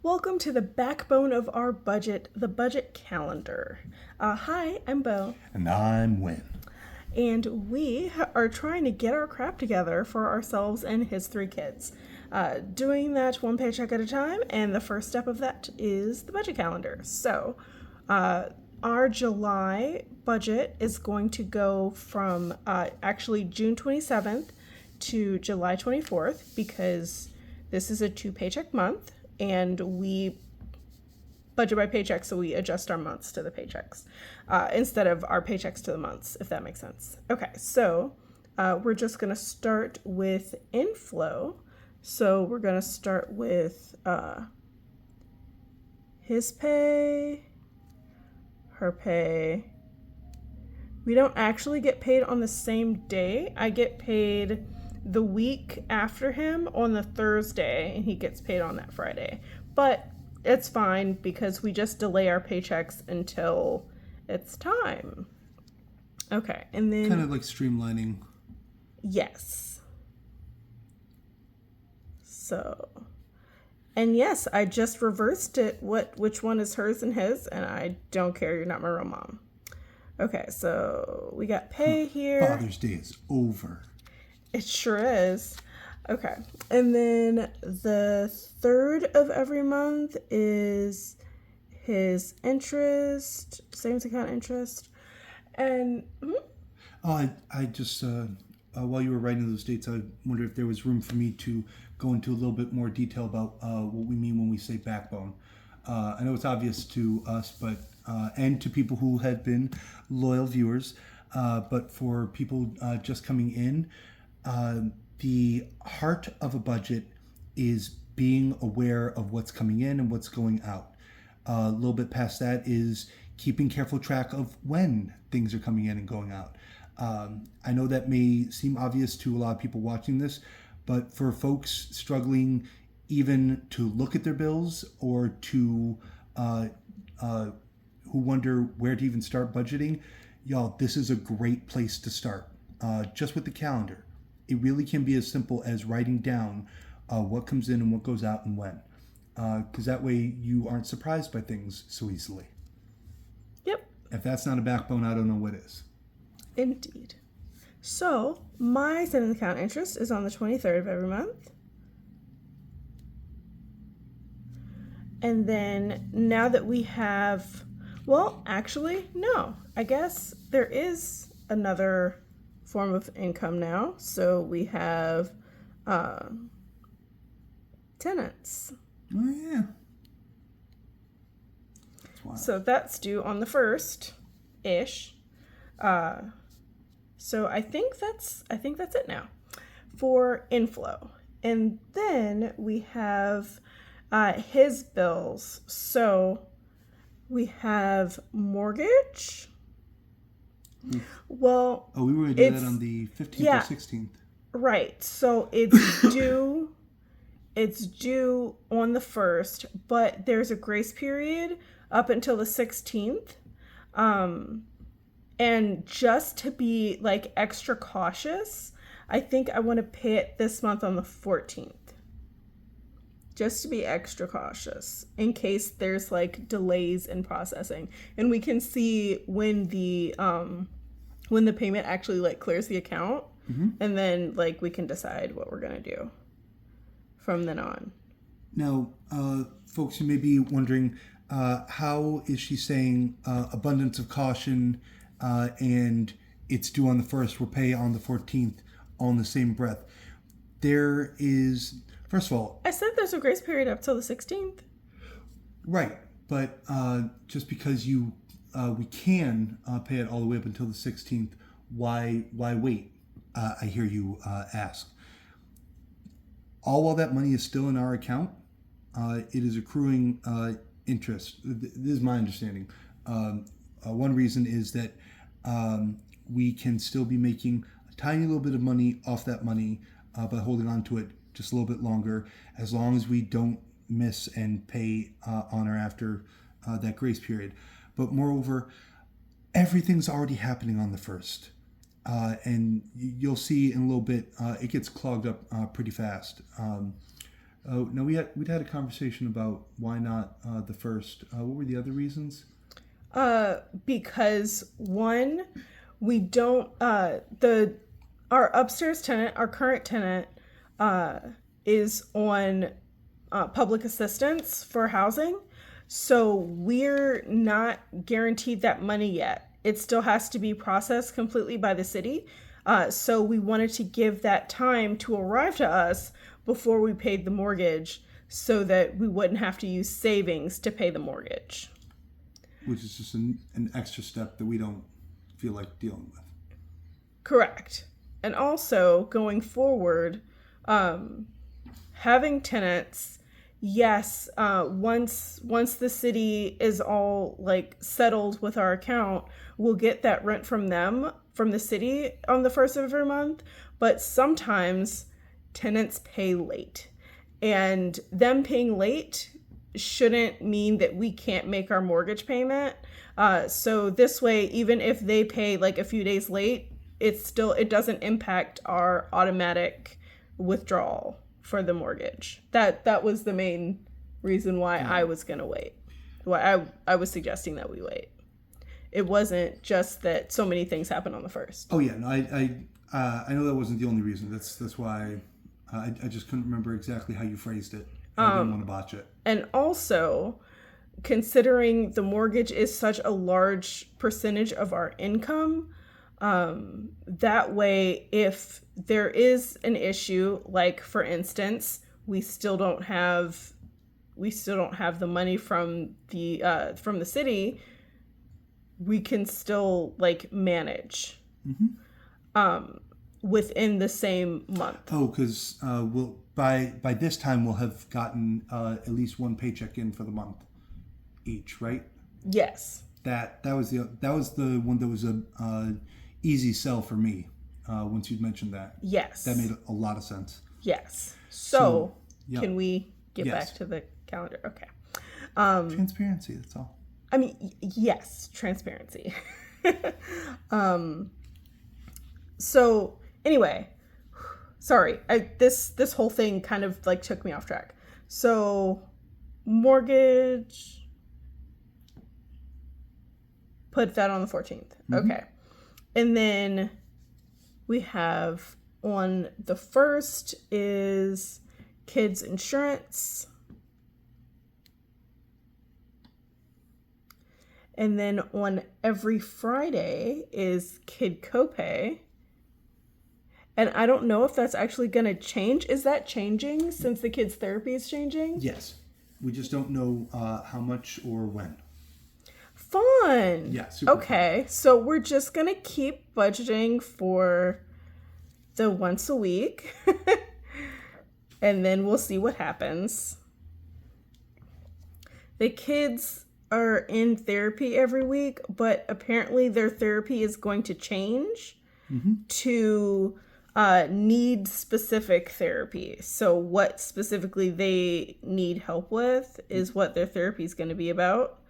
Welcome to the backbone of our budget, the budget calendar. Hi, I'm Bo, And I'm Win. and we are trying to get our crap together for ourselves and his three kids. Doing that one paycheck at a time, and the first step of that is the budget calendar. So, our July budget is going to go from actually June 27th to July 24th because this is a two paycheck month and we budget by paycheck, so we adjust our months to the paychecks instead of our paychecks to the months, if that makes sense. Okay, so we're just going to start with inflow. So we're going to start with his pay, her pay. We don't actually get paid on the same day. I get paid the week after him on the Thursday, and he gets paid on that Friday. But it's fine because we just delay our paychecks until it's time. Okay, and then Kind of like streamlining. yes. So, and yes, I just reversed it. Which one is hers and his, and I don't care. You're not my real mom. Okay, so we got pay here. Father's Day is over. It sure is. Okay. And then the third of every month is his interest, savings account interest. And I just, while you were writing those dates, I wonder if there was room for me to go into a little bit more detail about what we mean when we say backbone. I know it's obvious to us, but and to people who have been loyal viewers, but for people just coming in, the heart of a budget is being aware of what's coming in and what's going out. A little bit past that is keeping careful track of when things are coming in and going out. I know that may seem obvious to a lot of people watching this, but for folks struggling even to look at their bills or to who wonder where to even start budgeting, y'all, this is a great place to start. Just with the calendar. It really can be as simple as writing down what comes in and what goes out and when. Because that way you aren't surprised by things so easily. yep, If that's not a backbone, I don't know what is. indeed. So my savings account interest is on the 23rd of every month. And then now that we have, well, actually, no. I guess there is another form of income now. So we have tenants. Oh, yeah. That's wild. So that's due on the 1st ish. So I think that's it now for inflow. And then we have his bills. So we have mortgage. Well, Oh, we were going to do it's- that on the 15th yeah. or 16th. right. So it's due. It's due on the 1st, but there's a grace period up until the 16th. And just to be like extra cautious, I think I want to pay it this month on the 14th. Just to be extra cautious in case there's like delays in processing. And we can see when the payment actually like clears the account, and then like we can decide what we're going to do from then on. Now, folks, you may be wondering, how is she saying abundance of caution and it's due on the 1st, we'll pay on the 14th on the same breath? There is, first of all, I said there's a grace period up till the 16th. right, but just because we can pay it all the way up until the 16th, why wait? I hear you ask. All while that money is still in our account, it is accruing interest. This is my understanding. One reason is that we can still be making a tiny little bit of money off that money by holding on to it just a little bit longer, as long as we don't miss and pay on or after that grace period. But moreover, everything's already happening on the 1st. And you'll see in a little bit, it gets clogged up pretty fast. Oh no, we'd had a conversation about why not the first. What were the other reasons? Because one, we don't the our upstairs tenant, our current tenant, is on public assistance for housing, so we're not guaranteed that money yet. It still has to be processed completely by the city. So we wanted to give that time to arrive to us before we paid the mortgage, so that we wouldn't have to use savings to pay the mortgage. Which is just an extra step that we don't feel like dealing with. Correct. And also going forward, having tenants, yes, once the city is all like settled with our account, we'll get that rent from them, from the city, on the first of every month. But sometimes tenants pay late, and them paying late shouldn't mean that we can't make our mortgage payment. So this way, even if they pay like a few days late, it doesn't impact our automatic withdrawal for the mortgage. That was the main reason why I was gonna wait. Why I was suggesting that we wait. It wasn't just that so many things happen on the first. Oh yeah, no, I know that wasn't the only reason. That's why I just couldn't remember exactly how you phrased it. I didn't want to botch it. And also, considering the mortgage is such a large percentage of our income, that way, if there is an issue, like for instance, we still don't have the money from the city, we can still like manage within the same month. Oh, because we'll by this time we'll have gotten at least one paycheck in for the month each, right? Yes. That was the one that was a easy sell for me. Once you'd mentioned that. Yes. That made a lot of sense. Yes. So yeah. Can we get Yes. back to the calendar? Okay. Transparency. That's all. I mean, yes, transparency. So anyway, sorry, this whole thing kind of like took me off track. So mortgage, put that on the 14th. Okay. And then we have on the 1st is kids insurance. And then on every Friday is kid copay. And I don't know if that's actually going to change. Is that changing since the kids' therapy is changing? Yes. We just don't know how much or when. Fun. Yeah, super okay, so we're just going to keep budgeting for the once a week. And then we'll see what happens. The kids are in therapy every week, but apparently their therapy is going to change to need specific therapy. So what specifically they need help with is what their therapy is going to be about.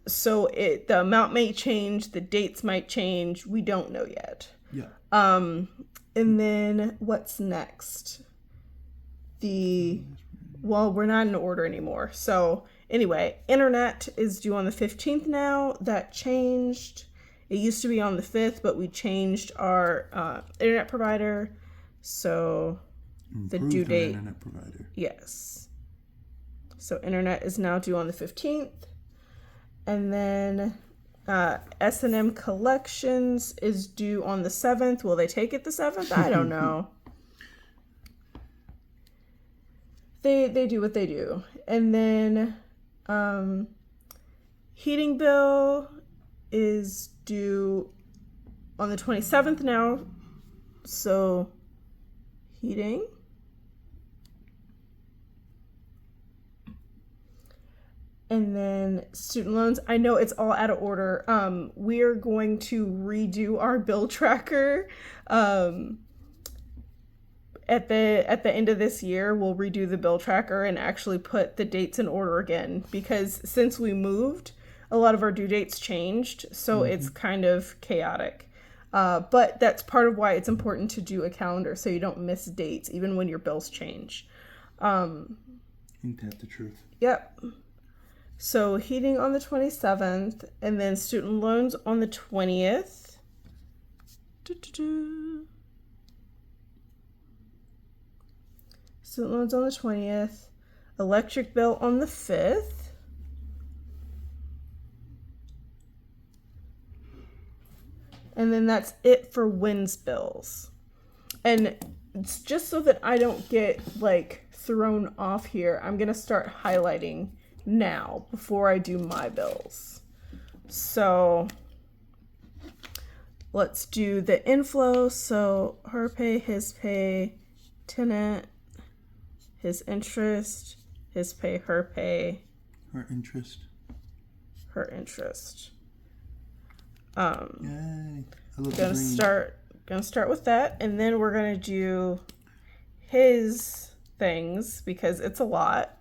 So the amount may change, the dates might change. We don't know yet. Yeah. And then what's next? Well, we're not in order anymore. So anyway, internet is due on the 15th now. That changed. It used to be on the 5th, but we changed our internet provider. So the due date. Internet provider. Yes. So internet is now due on the 15th. And then S&M collections is due on the 7th. Will they take it the 7th? I don't know. They do what they do. And then heating bill is due on the 27th now. So heating. And then student loans. I know it's all out of order. We're going to redo our bill tracker. At the end of this year, we'll redo the bill tracker and actually put the dates in order again, because since we moved, a lot of our due dates changed, so it's kind of chaotic. But that's part of why it's important to do a calendar so you don't miss dates, even when your bills change. Ain't that the truth? Yep. So heating on the 27th, and then student loans on the 20th. Student loans on the 20th. Electric bill on the 5th. And then that's it for WINS bills. And it's just so that I don't get like thrown off here, I'm going to start highlighting now before I do my bills. So let's do the inflow. So her pay, his pay, tenant, his interest, his pay, her pay, Her interest. her interest. Yay. I love Gonna start with that, and then we're gonna do his things because it's a lot.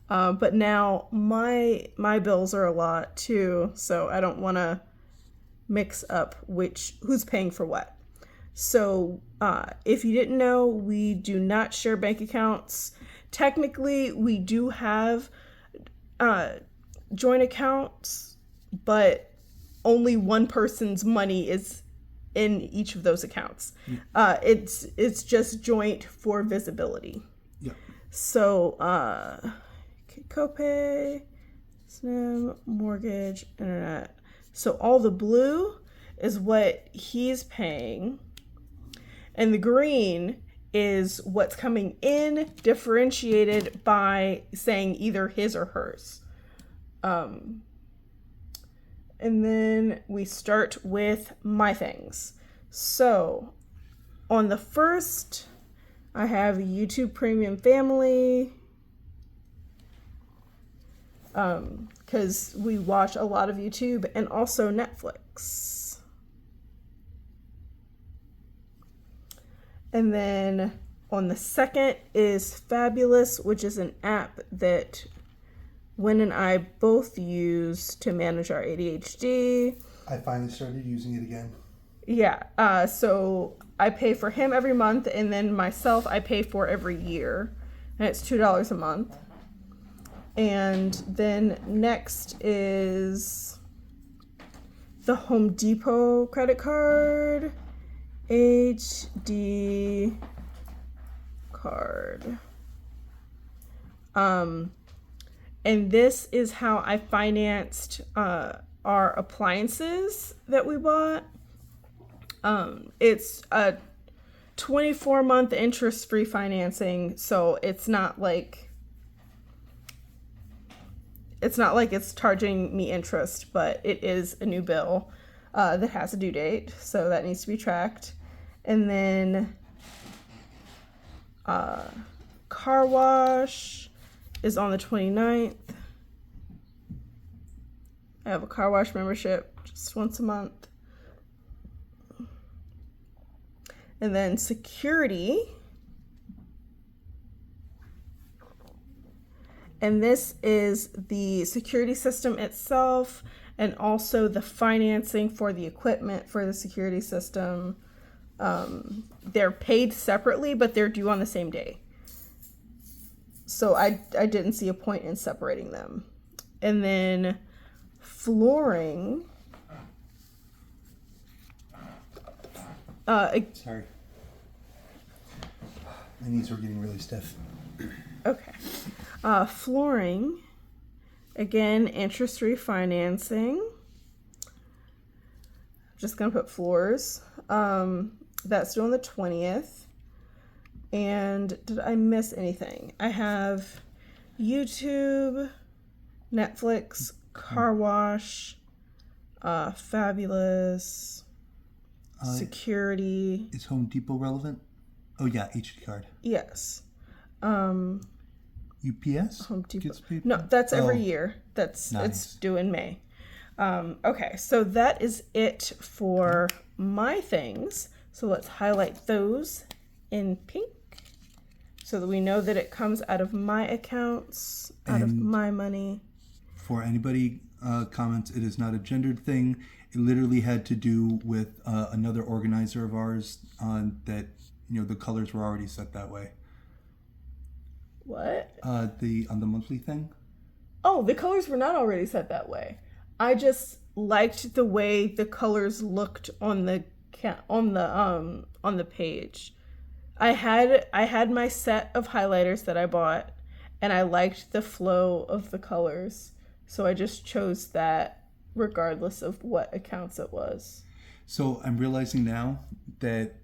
But now my bills are a lot too, so I don't want to mix up who's paying for what. So if you didn't know, we do not share bank accounts. Technically, we do have joint accounts, but only one person's money is in each of those accounts. It's just joint for visibility. Yeah. So copay, SNM, mortgage, internet. So all the blue is what he's paying, and the green is what's coming in, differentiated by saying either his or hers. And then we start with my things. So on the first, I have YouTube Premium Family, because we watch a lot of YouTube, and also Netflix. And then on the second is Fabulous, which is an app that Wynn and I both use to manage our ADHD. I finally started using it again. Yeah, so I pay for him every month, and then myself I pay for every year, and it's $2 a month. And then next is the Home Depot credit card, HD card. And this is how I financed our appliances that we bought. It's a 24-month interest-free financing, so it's not like it's charging me interest, but it is a new bill that has a due date, so that needs to be tracked. And then car wash is on the 29th. I have a car wash membership just once a month. And then security. And this is the security system itself, and also the financing for the equipment for the security system. They're paid separately, but they're due on the same day. So I didn't see a point in separating them. And then flooring. Sorry. My knees were getting really stiff. Okay. Flooring. Again, interest-free financing. I'm just going to put floors. That's due on the 20th. And did I miss anything? I have YouTube, Netflix, car wash, Fabulous, security. Is Home Depot relevant? Oh yeah, HD card. Yes. UPS? Home Depot. Gets paid? No, that's every Oh, year. It's nice. due in May. Okay, so that is it for my things. So let's highlight those in pink so that we know that it comes out of my accounts, out of And my money. For anybody comments, it is not a gendered thing. It literally had to do with another organizer of ours that, the colors were already set that way. What? On the monthly thing? Oh, the colors were not already set that way. I just liked the way the colors looked on the page. I had my set of highlighters that I bought, and I liked the flow of the colors, so I just chose that regardless of what accounts it was. So I'm realizing now that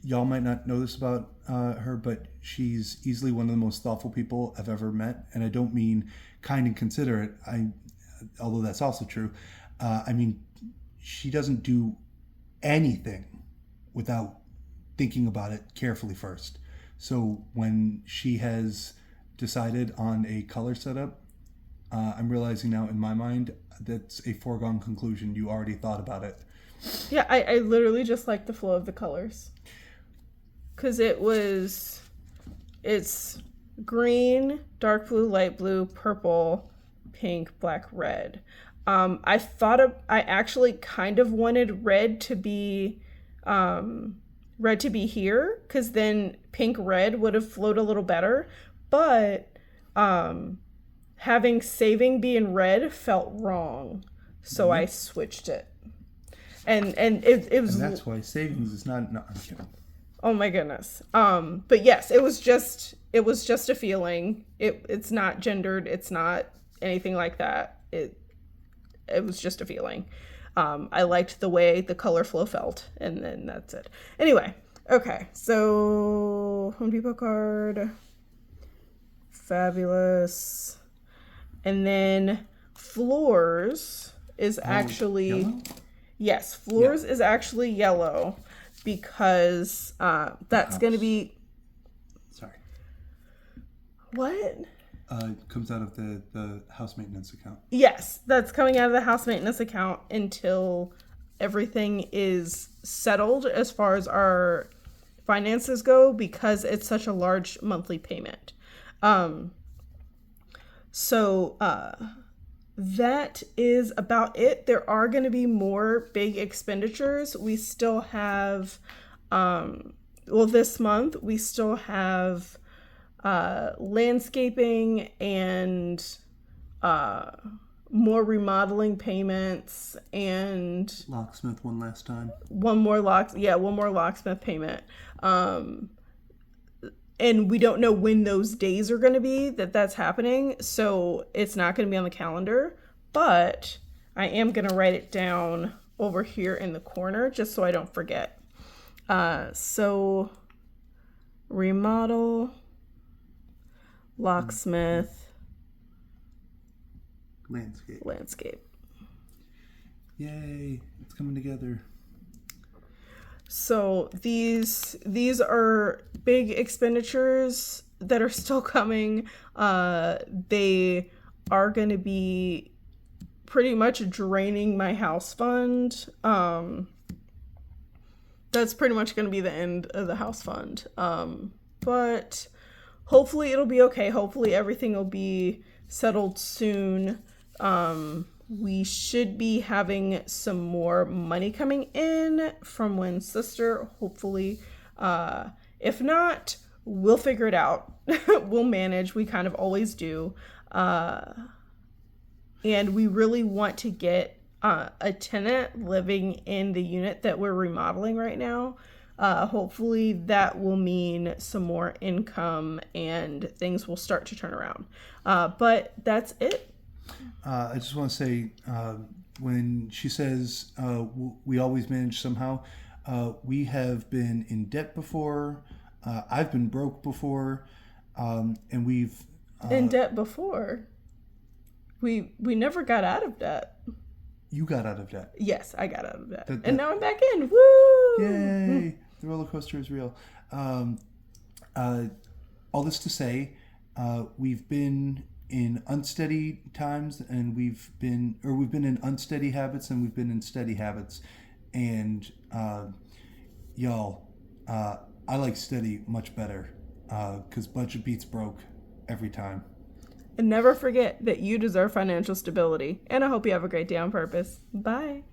y'all might not know this about her, but she's easily one of the most thoughtful people I've ever met, and I don't mean kind and considerate. Although that's also true. I mean, she doesn't do anything without thinking about it carefully first. So when she has decided on a color setup, I'm realizing now in my mind that's a foregone conclusion. You already thought about it. Yeah, I literally just like the flow of the colors. Because it's green, dark blue, light blue, purple, pink, black, red. I actually kind of wanted red to be here, because then pink red would have flowed a little better. But having saving be in red felt wrong, so I switched it. And it was. And that's why savings is not. No, I'm kidding. Oh my goodness. But yes, it was just a feeling. It's not gendered. It's not anything like that. It was just a feeling. I liked the way the color flow felt, and then that's it. Anyway, okay. So Home Depot card, fabulous, and then floors is actually yellow? Yes, floors is actually yellow. Because that's going to be... Sorry. What? It comes out of the house maintenance account. Yes, that's coming out of the house maintenance account until everything is settled as far as our finances go, because it's such a large monthly payment. So that is about it. There are going to be more big expenditures. We still have, this month, we still have landscaping and more remodeling payments and... Locksmith one last time. One more locksmith payment. And we don't know when those days are going to be that's happening, so it's not going to be on the calendar. But I am going to write it down over here in the corner just so I don't forget. So remodel, locksmith, landscape. Yay! It's coming together. So these are big expenditures that are still coming. They are going to be pretty much draining my house fund. That's pretty much going to be the end of the house fund. But hopefully it'll be okay. Hopefully everything will be settled soon. We should be having some more money coming in from Wynn's sister, hopefully. If not, we'll figure it out. We'll manage. We kind of always do. And we really want to get a tenant living in the unit that we're remodeling right now. Hopefully that will mean some more income and things will start to turn around. But that's it. I just want to say, when she says we always manage somehow, we have been in debt before. I've been broke before, and we've in debt before. We never got out of debt. You got out of debt. Yes, I got out of debt, and now I'm back in. Woo! Yay! The roller coaster is real. All this to say, we've been in unsteady times, and we've been in unsteady habits, and we've been in steady habits, and y'all, I like steady much better, because budget beats broke every time. And never forget that you deserve financial stability. And I hope you have a great day on purpose. Bye.